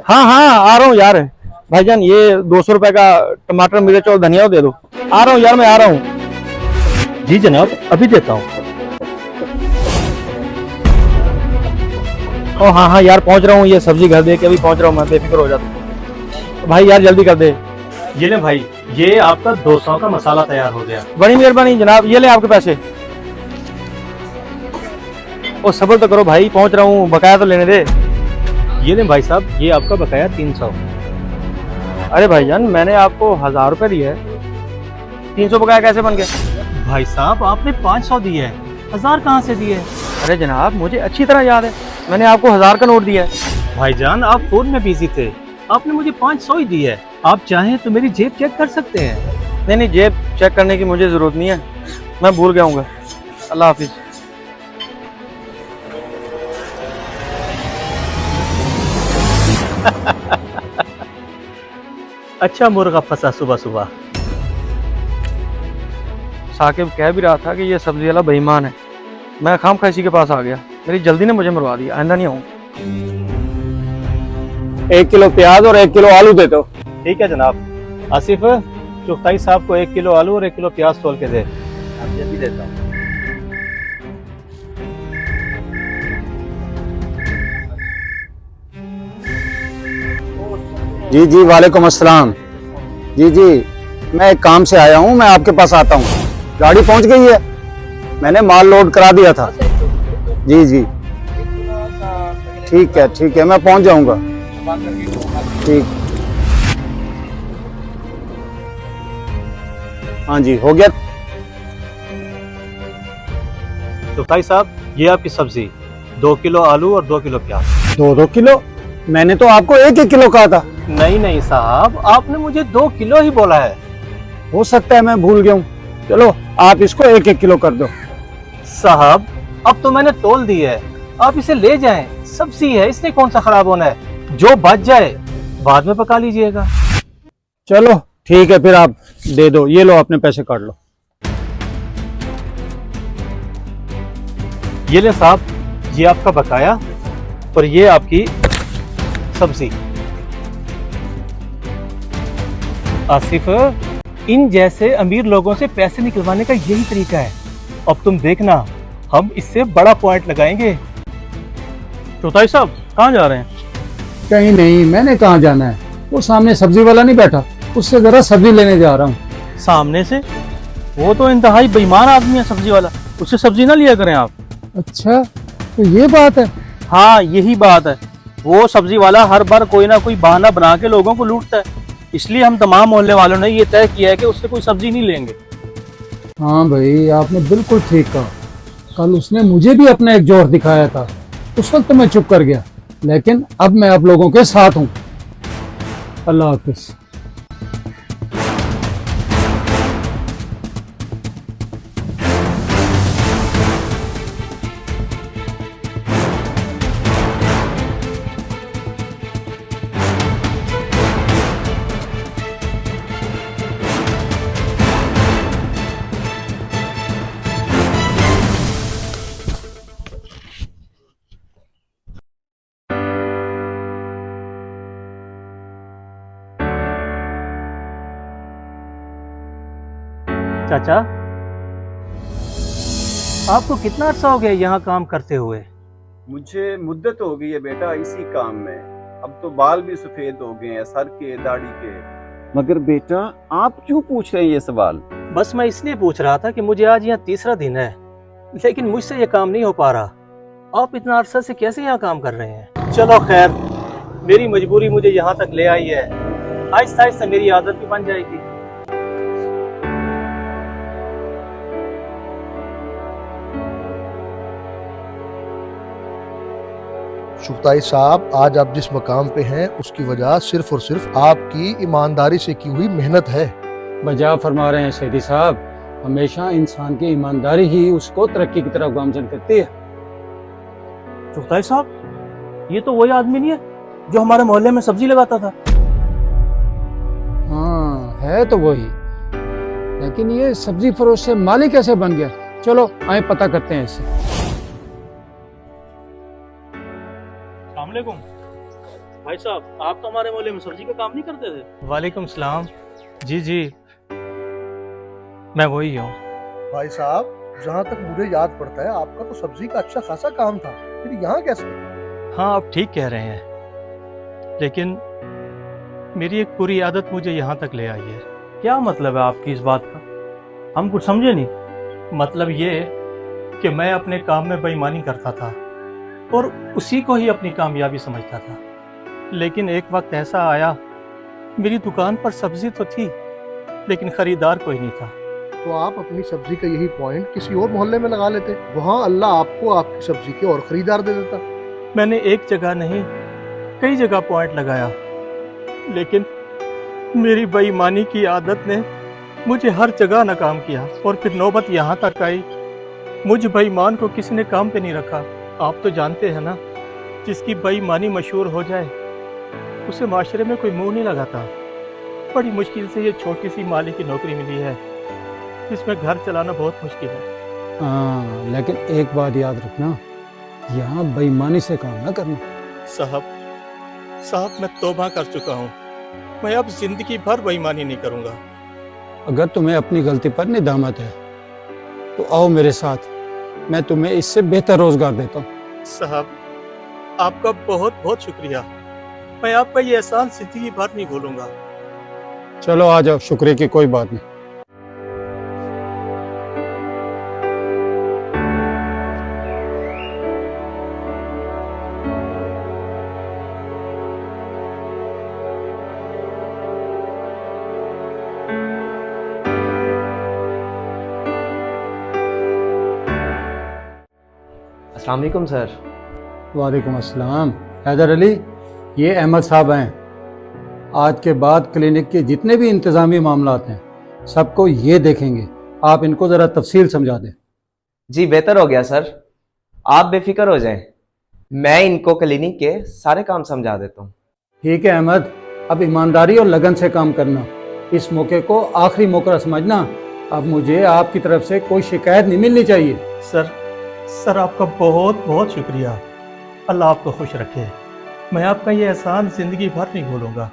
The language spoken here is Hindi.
हाँ हाँ आ रहा हूँ यार। भाईजान ये 200 रुपए का टमाटर मिर्च और धनिया दे दो। आ रहा हूँ यार, मैं आ रहा हूँ। जी जनाब, अभी देता हूँ। ओ हाँ हाँ यार, पहुंच रहा हूँ। ये सब्जी घर दे के अभी पहुंच रहा हूँ मैं, बेफिक्र हो जाता। भाई यार जल्दी कर दे। ये ले भाई, ये आपका 200 का मसाला तैयार हो गया। बड़ी मेहरबानी जनाब, ये ले आपके पैसे। ओ सब्र तो करो भाई, पहुंच रहा हूँ, बकाया तो लेने दे। ये ले भाई साहब, ये आपका बकाया 300। अरे भाईजान मैंने आपको 1000 रुपए दिए है, 300 बकाया कैसे बन गया? भाई साहब आपने 500 दिए है, 1000 कहाँ से दिए? अरे जनाब मुझे अच्छी तरह याद है, मैंने आपको 1000 का नोट दिया है। भाईजान आप फोन में बिजी थे, आपने मुझे 500 ही दिए है। आप चाहें तो मेरी जेब चेक कर सकते हैं। नहीं नहीं, जेब चेक करने की मुझे जरूरत नहीं है, मैं भूल गया हूँ। अल्लाह हाफिज। अच्छा मुर्गा फंसा सुबह सुबह। साकिब कह भी रहा था कि ये सब्जी वाला बेईमान है, मैं खामखा इसी के पास आ गया। मेरी जल्दी ने मुझे मरवा दिया, आइंदा नहीं आऊँ। 1 किलो प्याज और 1 किलो आलू दे दो। ठीक है जनाब। आसिफ, चुगताई साहब को 1 किलो आलू और 1 किलो प्याज तोल के दे। अभी अभी देता हूँ। जी जी वालेकुम अस्सलाम। जी जी, मैं एक काम से आया हूँ, मैं आपके पास आता हूँ। गाड़ी पहुँच गई है, मैंने माल लोड करा दिया था। जी जी ठीक है, मैं पहुँच जाऊँगा। ठीक। हाँ जी हो गया। चुगताई साहब, ये आपकी सब्जी, 2 किलो आलू और 2 किलो प्याज। 2 किलो? मैंने तो आपको 1 किलो कहा था। नहीं साहब, आपने मुझे 2 किलो ही बोला है। हो सकता है मैं भूल गया हूँ, चलो आप इसको 1 किलो कर दो। साहब अब तो मैंने तोल दी है, आप इसे ले जाएं, सब्जी है, इसने कौन सा खराब होना है। जो बच जाए बाद में पका लीजिएगा। चलो ठीक है, फिर आप दे दो, ये लो अपने पैसे काट लो। ये ले साहब, ये आपका बकाया और ये आपकी सब्जी। आसिफ, इन जैसे अमीर लोगों से पैसे निकलवाने का यही तरीका है। अब तुम देखना, हम इससे बड़ा पॉइंट लगाएंगे। चौथाई साहब कहाँ जा रहे हैं? कहीं नहीं, मैंने कहाँ जाना है, वो सामने सब्जी वाला नहीं बैठा, उससे जरा सब्जी लेने जा रहा हूँ। सामने से? वो तो इंतहाई बेईमान आदमी है सब्जी वाला, उससे सब्जी ना लिया करें आप। अच्छा तो ये बात है। हाँ यही बात है, वो सब्जी वाला हर बार कोई ना कोई बहाना बना के लोगों को लूटता है, इसलिए हम तमाम मोहल्ले वालों ने ये तय किया है कि उससे कोई सब्जी नहीं लेंगे। हाँ भाई आपने बिल्कुल ठीक कहा, कल उसने मुझे भी अपना एक जोर दिखाया था, उस वक्त मैं चुप कर गया, लेकिन अब मैं आप लोगों के साथ हूँ। अल्लाह हाफिज। चाचा, आपको कितना अर्सा हो गया यहाँ काम करते हुए? मुझे मुद्दत हो गई है बेटा इसी काम में। अब तो बाल भी सफेद हो गए हैं, सर के, दाढ़ी के। मगर बेटा आप क्यों पूछ रहे हैं ये सवाल? बस मैं इसलिए पूछ रहा था कि मुझे आज यहाँ तीसरा दिन है, लेकिन मुझसे ये काम नहीं हो पा रहा। आप इतना अरसा से कैसे यहाँ काम कर रहे हैं? चलो खैर, मेरी मजबूरी मुझे यहाँ तक ले आई है, आहिस्ता आहिस्ता मेरी आदत भी बन जाएगी। चुगताई साहब, आज आप जिस मकाम पे हैं उसकी वजह सिर्फ और सिर्फ आपकी ईमानदारी से की हुई मेहनत है। बजा फरमा रहे हैं सैदी साहब, हमेशा इंसान की ईमानदारी ही उसको तरक्की की तरफ गामजन करती है। चौथाई साहब ये तो वही आदमी नहीं है जो हमारे मोहल्ले में सब्जी लगाता था? हाँ है तो वही, लेकिन ये सब्जी फरोश से माली कैसे बन गया? चलो आए पता करते हैं इससे। भाई साहब, आप तो हमारे मोहल्ले में सब्जी का काम नहीं करते थे? वालेकुम सलाम। जी जी, मैं वही हूँ। भाई साहब, जहाँ तक मुझे याद पड़ता है आपका तो सब्जी का अच्छा खासा काम था, फिर यहाँ कैसे? हाँ, आप ठीक कह रहे हैं, लेकिन मेरी एक बुरी आदत मुझे यहाँ तक ले आई है। क्या मतलब है आपकी इस बात का? हम कुछ समझे नहीं। मतलब ये कि मैं अपने काम में बेईमानी करता था और उसी को ही अपनी कामयाबी समझता था। लेकिन एक वक्त ऐसा आया, मेरी दुकान पर सब्जी तो थी लेकिन खरीदार कोई नहीं था। तो आप अपनी सब्जी का यही पॉइंट किसी और मोहल्ले में लगा लेते, वहाँ अल्लाह आपको आपकी सब्जी के और खरीदार दे देता। मैंने एक जगह नहीं, कई जगह पॉइंट लगाया, लेकिन मेरी बेईमानी की आदत ने मुझे हर जगह नाकाम किया। और फिर नौबत यहाँ तक आई, मुझ बेईमान को किसी ने काम पे नहीं रखा। आप तो जानते हैं ना, जिसकी बेईमानी मशहूर हो जाए उसे माशरे में कोई मुंह नहीं लगाता। बड़ी मुश्किल से ये छोटी सी माली की नौकरी मिली है, जिसमें घर चलाना बहुत मुश्किल है। हाँ, लेकिन एक बात याद रखना, यहाँ बेईमानी से काम ना करना। साहब, मैं तौबा कर चुका हूँ। मैं अब जिंदगी भर बेईमानी नहीं करूँगा। अगर तुम्हें अपनी गलती पर निदामत है तो आओ मेरे साथ, मैं तुम्हें इससे बेहतर रोजगार देता हूँ। साहब, आपका बहुत बहुत शुक्रिया। मैं आपका ये एहसान जिंदगी भर नहीं भूलूंगा। चलो आ जाओ, शुक्रिया की कोई बात नहीं। अस्सलाम वालेकुम सर। वालेकुम अस्सलाम। हैदर अली, ये अहमद साहब हैं। आज के बाद क्लिनिक के जितने भी इंतज़ामी मामलात हैं सबको ये देखेंगे। आप इनको ज़रा तफसील समझा दें। जी बेहतर हो गया सर, आप बेफिक्र हो जाएं, मैं इनको क्लिनिक के सारे काम समझा देता हूँ। ठीक है अहमद, अब ईमानदारी और लगन से काम करना। इस मौके को आखिरी मौका समझना। अब मुझे आपकी तरफ से कोई शिकायत नहीं मिलनी चाहिए। सर आपका बहुत बहुत शुक्रिया। अल्लाह आपको खुश रखे। मैं आपका ये एहसान जिंदगी भर नहीं भूलूंगा।